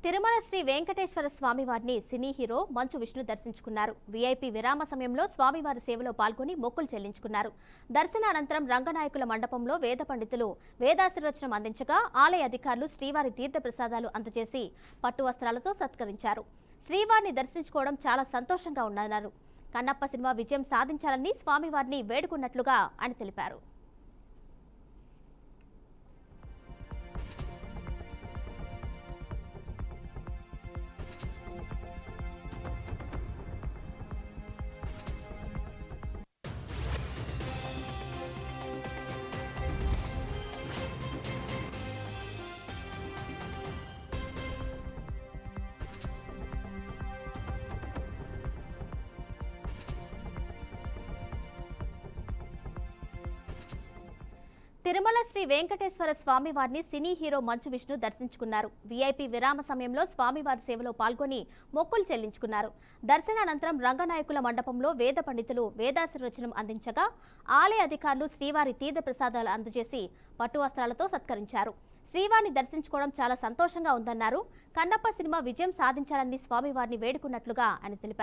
తిరుమల శ్రీ వెంకటేశ్వర స్వామివారిని cine hero Manchu Vishnu దర్శించుకున్నారు. VIP విరామ సమయంలో స్వామివారి సేవలో పాల్గొని మొక్కులు చెల్లించుకున్నారు. దర్శనానంతరం రంగనాయకుల మండపంలో వేద పండితులు వేదాశీర్వచనం అందించగా ఆలయ అధికారులు శ్రీవారి తీర్థ ప్రసాదాలు అందజేసి పట్టు వస్త్రాలతో సత్కరించారు. శ్రీవారిని దర్శించుకోవడం చాలా సంతోషంగా ఉందన్నారు. కన్నప్ప సినిమా విజయం సాధించాలని స్వామివారిని వేడుకున్నట్లుగా ఆయన తెలిపారు. తిరుమల శ్రీ వెంకటేశ్వర స్వామివారిని సినీ హీరో మంచు విష్ణు దర్శించుకున్నారు. వీఐపీ విరామ సమయంలో స్వామివారి సేవలో పాల్గొని మొక్కులు చెల్లించుకున్నారు. దర్శనానంతరం రంగనాయకుల మండపంలో వేద పండితులు వేదాశీర్వచనం అందించగా ఆలయ అధికారులు శ్రీవారి తీర్థ ప్రసాదాలు అందజేసి పట్టు వస్త్రాలతో సత్కరించారు. శ్రీవారిని దర్శించుకోవడం చాలా సంతోషంగా ఉందన్నారు. కన్నప్ప సినిమా విజయం సాధించాలని స్వామివారిని వేడుకున్నట్లుగా ఆయన తెలిపారు.